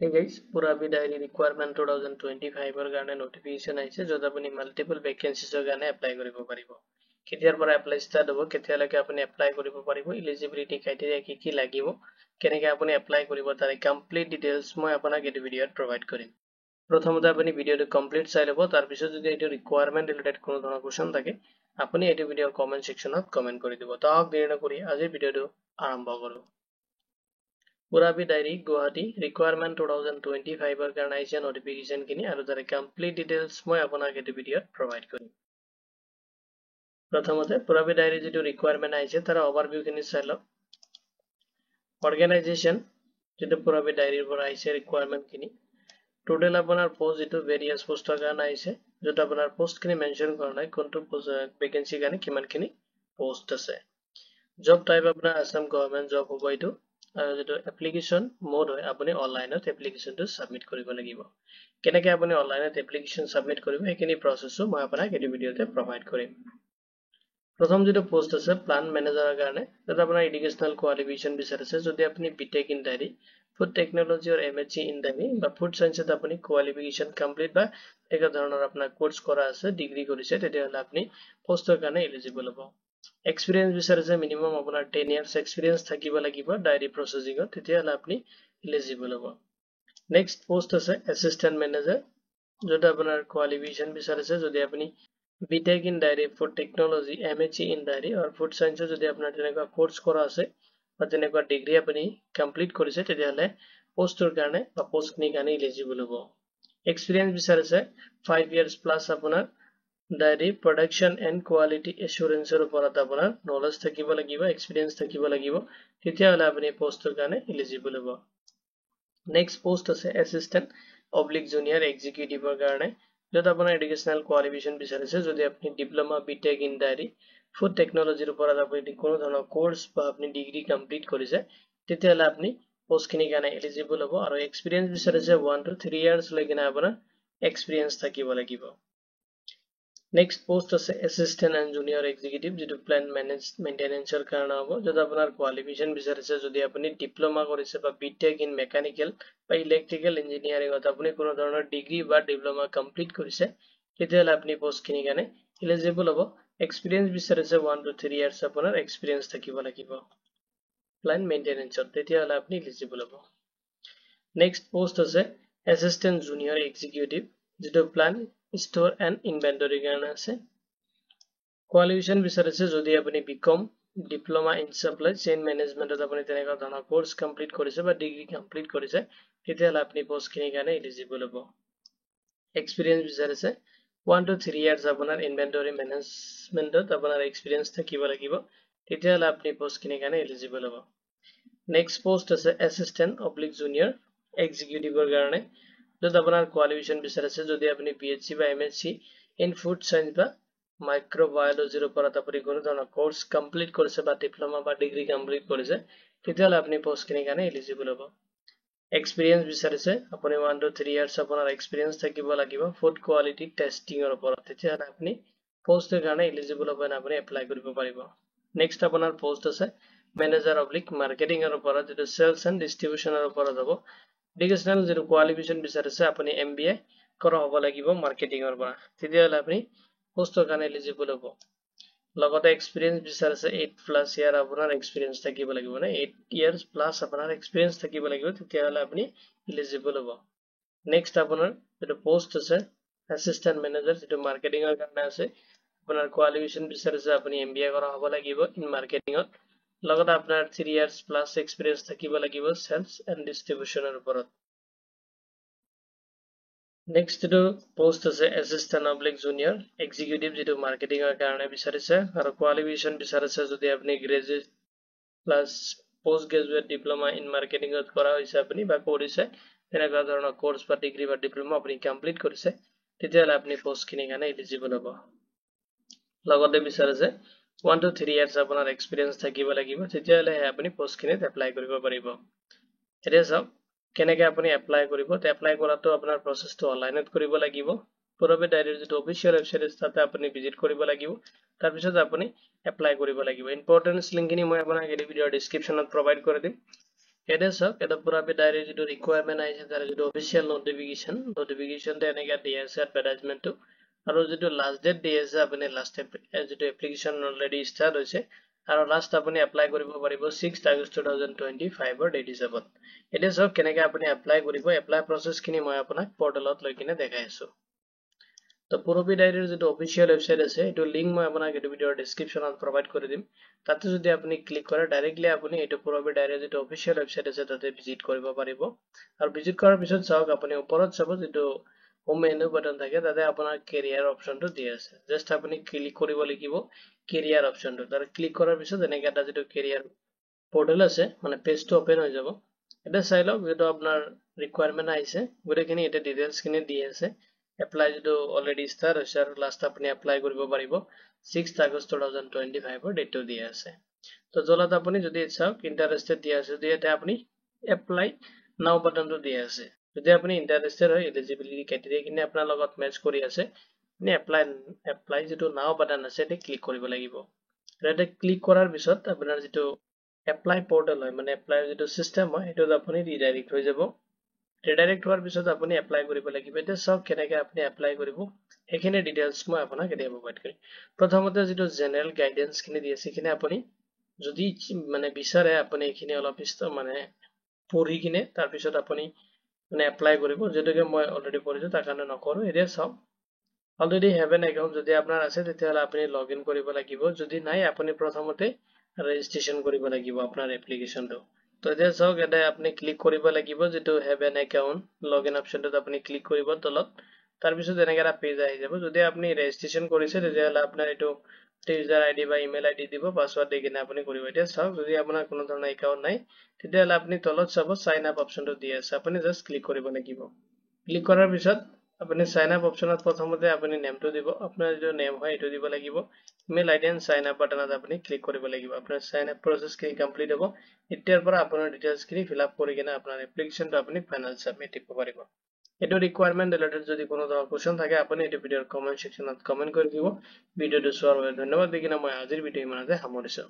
Hey guys, Purabi Diary Requirement 2025 ৰ কাৰণে notification আহিছে যত আপুনি multiple vacancies ৰ কাৰণে apply কৰিব পাৰিব। কেতিয়াৰ পৰা apply start হ'ব, কেতিয়ালৈকে আপুনি apply কৰিব পাৰিব, eligibility criteria কি কি লাগিব, কেনেকৈ আপুনি apply কৰিব তাৰে complete details মই আপোনাক এই ভিডিঅ'ত provide কৰিম। প্ৰথমতে আপুনি ভিডিঅ'টো complete চাই ল'ব, তাৰ পিছত যদি এইটো requirement related কোনো ধৰণৰ question থাকে আপুনি এইটো ভিডিঅ'ৰ comment sectionত comment কৰি দিব। তাক দেৰি নকৰি আজিৰ ভিডিঅ'টো আৰম্ভ কৰোঁ। Purabi Diary Guwahati Requirement 2025 ৰ কাৰণে আহিছে notification খিনি আৰু তাৰে complete details মই আপোনাক এই ভিডিঅ'ত provide কৰিম। প্ৰথমতে Purabi Diary যিটো requirement আহিছে তাৰ overview খিনি চাই লওক। Organization যিটো Purabi Diary ৰ পৰা আহিছে requirement খিনি total আপোনাৰ post যিটো various post ৰ কাৰণে আহিছে যত আপোনাৰ post খিনি mention কৰা নাই কোনটো vacancy কাৰণে কিমানখিনি post আছে। Job type আপোনাৰ Assam government job হ'ব এইটো আৰু যেটো এপ্লিকেশন মোড হয় আপুনি অনলাইনত এপ্লিকেশনটো সাবমিট কৰিব লাগিব। কেনেকৈ আপুনি অনলাইনত এপ্লিকেশন সাবমিট কৰিব এইখিনি প্ৰসেসও মই আপোনাক এই ভিডিঅ'তে প্ৰভাইড কৰিম। প্ৰথম যেটো পোষ্ট আছে প্লান মেনেজাৰৰ কাৰণে তাত আপোনাৰ এডুকেশনাল কোৱালিফিকেশন বিচাৰিছে যদি আপুনি BTech in dairy food technology or MSc in dairy বা ফুড সায়েন্সত আপুনি কোৱালিফিকেশন কমপ্লিট বা এক ধৰণৰ আপোনাৰ কোৰ্স কৰা আছে ডিগ্ৰী কৰিছে তেতিয়াহলে আপুনি পোষ্টৰ কাৰণে এলিজিবল হ'ব। Experience বিচাৰিছে minimum আপোনাৰ 10 years experience থাকিব লাগিব ডায়েৰী প্ৰসেসিংত তেতিয়াহলে আপুনি এলিজিবল হ'ব। নেক্সট পোষ্ট আছে assistant manager যত আপোনাৰ কোৱালিফিকেশন বিচাৰিছে যদি আপুনি BTech in dairy food technology MSc in dairy or food সায়েন্সত যদি আপোনাৰ তেনেকুৱা কোৰ্স কৰা আছে বা তেনেকুৱা ডিগ্ৰী আপুনি কমপ্লিট কৰিছে তেতিয়াহলে পোষ্টৰ কাৰণে বা পোষ্টখিনিৰ কাৰণে এলিজিবল হ'ব। Experience বিচাৰিছে 5 years plus আপোনাৰ Diary production and quality assurance ৰ ওপৰত আপোনাৰ knowledge থাকিব লাগিব, experience থাকিব লাগিব, তেতিয়াহলে আপুনি পোষ্টৰ কাৰণে এলিজিবল হ'ব। নেক্সট পোষ্ট আছে assistant oblique junior executive ৰ কাৰণে যত আপোনাৰ educational qualification বিচাৰিছে যদি আপুনি diploma BTech in dairy food টেকনলজিৰ ওপৰত আপুনি কোনো ধৰণৰ কোৰ্স বা আপুনি ডিগ্ৰী কমপ্লিট কৰিছে তেতিয়াহলে আপুনি পোষ্টখিনিৰ কাৰণে এলিজিবল হ'ব আৰু এক্সপিৰিয়েন্স বিচাৰিছে 1 to 3 years লৈকে আপোনাৰ এক্সপিৰিয়েন্স থাকিব লাগিব। Next post আছে assistant and junior executive যেটো plant maintenance ৰ কাৰণে হ'ব যত আপোনাৰ কোৱালিফিকেশন বিচাৰিছে যদি আপুনি ডিপ্লোমা কৰিছে বা বিটেক ইন মেকানিকেল বা ইলেক্ট্ৰিকেল ইঞ্জিনিয়াৰিংত আপুনি কোনো ধৰণৰ ডিগ্ৰী বা ডিপ্লোমা কমপ্লিট কৰিছে তেতিয়াহলে আপুনি পোষ্টখিনিৰ কাৰণে এলিজিবল হ'ব। এক্সপিৰিয়েন্স বিচাৰিছে 1 to 3 years আপোনাৰ এক্সপিৰিয়েন্স থাকিব লাগিব plant maintenance ত তেতিয়াহলে আপুনি এলিজিবল হ'ব। Next post আছে assistant junior executive যেটো plant store and inventory কাৰণে আছে। কোৱালিফিকেশন বিচাৰিছে যদি আপুনি BCom diploma in supply chain মেনেজমেন্টত আপুনি তেনেকুৱা ধৰণৰ কোৰ্স কমপ্লিট কৰিছে বা ডিগ্ৰী কমপ্লিট কৰিছে তেতিয়াহলে আপুনি পোষ্টখিনিৰ কাৰণে এলিজিবল হ'ব। এক্সপিৰিয়েন্স বিচাৰিছে 1 to 3 years আপোনাৰ ইনভেন্টৰী মেনেজমেন্টত আপোনাৰ এক্সপিৰিয়েন্স থাকিব লাগিব তেতিয়াহলে আপুনি পোষ্টখিনিৰ কাৰণে এলিজিবল হ'ব। নেক্সট পোষ্ট আছে assistant oblique junior executive ৰ কাৰণে যত আপোনাৰ কোৱালিফিকেশন বিচাৰিছে যদি আপুনি পিএইচডি বা এমএসসি ইন ফুড সায়েন্স বা মাইক্ৰোবায়োলজিৰ ওপৰত আপুনি কোনো ধৰণৰ কোৰ্স কমপ্লিট কৰিছে বা ডিপ্লোমা বা ডিগ্ৰী কমপ্লিট কৰিছে তেতিয়াহলে আপুনি পোষ্টখিনিৰ কাৰণে এলিজিবল হ'ব। এক্সপিৰিয়েন্স বিচাৰিছে আপুনি 1 to 3 years আপোনাৰ এক্সপিৰিয়েন্স থাকিব লাগিব ফুড কোৱালিটি টেষ্টিংৰ ওপৰত তেতিয়াহলে আপুনি পোষ্টৰ কাৰণে এলিজিবল হ'ব আৰু আপুনি এপ্লাই কৰিব পাৰিব। নেক্সট আপোনাৰ পোষ্ট আছে মেনেজাৰ অব্লিক মাৰ্কেটিংৰ ওপৰত যেটো সেলছ এণ্ড ডিস্ট্ৰিবিউচনৰ ওপৰত হ'ব। এডুকেশনাল যেটো কোৱালিফিকেশন বিচাৰিছে আপুনি এমবিএ কৰা হ'ব লাগিব মাৰ্কেটিংৰ পৰা তেতিয়াহলে আপুনি পোষ্টৰ কাৰণে এলিজিবল হ'ব। লগতে এক্সপিৰিয়েন্স বিচাৰিছে 8+ year আপোনাৰ এক্সপিৰিয়েন্স থাকিব লাগিব মানে 8 years plus আপোনাৰ এক্সপিৰিয়েন্স থাকিব লাগিব তেতিয়াহলে আপুনি এলিজিবল হ'ব। নেক্সট আপোনাৰ যেটো পোষ্ট আছে এসিস্ট্যান্ট মেনেজাৰ যেটো মাৰ্কেটিংৰ কাৰণে আছে আপোনাৰ কোৱালিফিকেশন বিচাৰিছে আপুনি এমবিএ কৰা হ'ব লাগিব ইন মাৰ্কেটিংত লগতে আপোনাৰ 3 years plus এক্সপিৰিয়েন্স থাকিব লাগিব সেলছ এণ্ড ডিস্ট্ৰিবিউচনৰ ওপৰত। নেক্সট যেটো পোষ্ট আছে assistant oblique junior executive যেটো মাৰ্কেটিংৰ কাৰণে বিচাৰিছে আৰু কোৱালিফিকেশন বিচাৰিছে যদি আপুনি graduate plus post graduate diploma in মাৰ্কেটিংত কৰা হৈছে আপুনি বা কৰিছে তেনেকুৱা ধৰণৰ কোৰ্স বা ডিগ্ৰী বা ডিপ্লোমা আপুনি কমপ্লিট কৰিছে তেতিয়াহলে আপুনি পোষ্টখিনিৰ কাৰণে এলিজিবল হ'ব। লগতে বিচাৰিছে 1 to 3 years আপোনাৰ এক্সপিৰিয়েন্স থাকিব লাগিব তেতিয়াহলে আপুনি পোষ্টখিনিত এপ্লাই কৰিব পাৰিব। এতিয়া চাওক কেনেকৈ আপুনি এপ্লাই কৰিব এপ্লাই কৰাটো আপোনাৰ প্ৰসেসটো অনলাইনত কৰিব লাগিব। Purabi Diary যেটো অফিচিয়েল ওয়েবসাইট তাতে আপুনি ভিজিট কৰিব লাগিব তাৰ পিছত আপুনি এপ্লাই কৰিব লাগিব। ইম্পৰ্টেন্স লিংকখিনি মই আপোনাক এই ভিডিওৰ ডেসক্ৰিপচনত প্ৰভাইড কৰি দিম এটা চাওক এটা পুৰাবি ডায়েৰী যিটো ৰিকুৱাৰমেণ্ট আহিছে তাৰ যিটো অফিচিয়েল নটিফিকেশ্যন এনেকৈ দি আছে এডভাৰটাইজমেণ্টটো আৰু যিটো লাষ্ট ডেট দি আছে আপুনি লাষ্ট যিটো এপ্লিকেশ্যন অলৰেডি ষ্টাৰ্ট হৈছে আৰু লাষ্ট আপুনি এপ্লাই কৰিব পাৰিব 6 আগষ্ট 2025 ৰ ডেট হিচাপত এটা চাওক কেনেকৈ আপুনি এপ্লাই কৰিব এপ্লাই প্ৰচেছখিনি মই আপোনাক পৰ্টেলত লৈ কিনে দেখাই আছো তো পুৰবি ডায়েৰীৰ যিটো অফিচিয়েল ৱেবছাইট আছে এইটো লিংক মই আপোনাক এইটো ভিডিঅ'ৰ ডেছক্ৰিপশ্যনত প্ৰভাইড কৰি দিম তাতে যদি আপুনি ক্লিক কৰে ডাইৰেক্টলি আপুনি এইটো পুৰবি ডায়েৰীৰ যিটো অফিচিয়েল ৱেবছাইট আছে তাতে ভিজিট কৰিব পাৰিব আৰু ভিজিট কৰাৰ পিছত চাওক আপুনি ওপৰত চাব যিটো হোম মেনু বাটন থাকে তাতে আপোনাৰ কেৰিয়াৰ অপচনটো দি আছে জাস্ট আপুনি ক্লিক কৰিব লাগিব কেৰিয়াৰ অপচনটো তাৰ ক্লিক কৰাৰ পিছত এনেকৈ এটা যিটো কেৰিয়াৰ পৰ্টেল আছে মানে পেজটো ওপেন হৈ যাব এটা চাই লওক যেটো আপোনাৰ ৰিকুৱাৰমেণ্ট আহিছে গোটেইখিনি এটা ডিটেইলছখিনি দি আছে এপ্লাই যেটো অলৰেডি ষ্টাৰ্ট হৈছে আৰু লাষ্ট আপুনি এপ্লাই কৰিব পাৰিব 6 আগষ্ট 2025 ৰ ডেটটো দি আছে তো জলত আপুনি যদি চাওক ইন্টাৰেষ্টেড দি আছে যদি এটা আপুনি এপ্লাই নাও বাটনটো দি আছে যদি আপুনি ইন্টাৰেষ্টেড হয় এলিজিবিলিটি ক্ৰাইটেৰিয়া কিনে আপোনাৰ লগত মেচ কৰি আছে আপুনি এপ্লাই যেটো নাও বাটন আছে এতে ক্লিক কৰিব লাগিব এতে ক্লিক কৰাৰ পিছত আপোনাৰ যেটো এপ্লাই পৰ্টেল হয় মানে এপ্লাই যেটো সিস্টেম হয় এটো আপুনি ৰিডাইৰেক্ট হৈ যাব ৰিডাইৰেক্ট হোৱাৰ পিছত আপুনি এপ্লাই কৰিব লাগিব এটা সব কেনেকৈ আপুনি এপ্লাই কৰিব এখিনি ডিটেইলছ মই আপোনাক এতিয়া প্ৰভাইড কৰিম প্ৰথমতে যেটো জেনাৰেল গাইডেন্স খিনি দি আছে কিনে আপুনি যদি মানে বিচাৰে আপুনি এখিনি অলপ মানে পঢ়ি কিনে তাৰ পিছত আপুনি মানে এপ্লাই কৰিব যেটোকে মই অলৰেডি পঢ়িছো তাৰ কাৰণে নকৰো এতিয়া সব অলৰেডি হেভ এন একাউন্ট যদি আপোনাৰ আছে তেতিয়াহলে আপুনি লগইন কৰিব লাগিব যদি নাই আপুনি প্ৰথমতে ৰেজিষ্ট্ৰেচন কৰিব লাগিব আপোনাৰ এপ্লিকেশনটো তো এতিয়া চাওক এটা আপুনি ক্লিক কৰিব লাগিব যেটো হেভ এন একাউন্ট লগইন অপচনটোত আপুনি ক্লিক কৰিব তলত তাৰ পিছত এনেকৈ এটা পেজ আহি যাব যদি আপুনি ৰেজিষ্ট্ৰেচন কৰিছে তেতিয়াহলে আপোনাৰ এটো ইউজাৰ আইডি বা ইমেইল আইডি দিব পাসওয়াৰ্ড দি কিনে আপুনি কৰিব এতিয়া চাওক যদি আপোনাৰ কোনো ধৰণৰ একাউন্ট নাই তেতিয়াহলে আপুনি তলত চাব সাইন আপ অপচনটো দি আছে আপুনি জাস্ট ক্লিক কৰিব লাগিব ক্লিক কৰাৰ পিছত আপুনি সাইন আপ অপচনত প্ৰথমতে আপুনি নেমটো দিব আপোনাৰ যেটো নেম হয় এটো দিব লাগিব email ID and sign up বাটনত আপুনি ক্লিক কৰিব লাগিব আপোনাৰ সাইন আপ প্ৰসেছখিনি কমপ্লিট হ'ব এতিয়াৰ পৰা আপোনাৰ ডিটেইলছখিনি ফিল আপ কৰি কিনে আপোনাৰ এপ্লিকেশনটো আপুনি ফাইনাল সাবমিট দিব পাৰিব এটো ৰিকুৱাৰমেণ্ট ৰিলেটেড যদি কোনো ধৰণৰ কোৱেশ্চন থাকে আপুনি এটো ভিডিঅ'ৰ কমেন্ট সেকশনত কমেন্ট কৰি দিব ভিডিঅ'টো চোৱাৰ বাবে ধন্যবাদ দি কিনে মই আজিৰ ভিডিঅ' ইমানতে সামৰিছো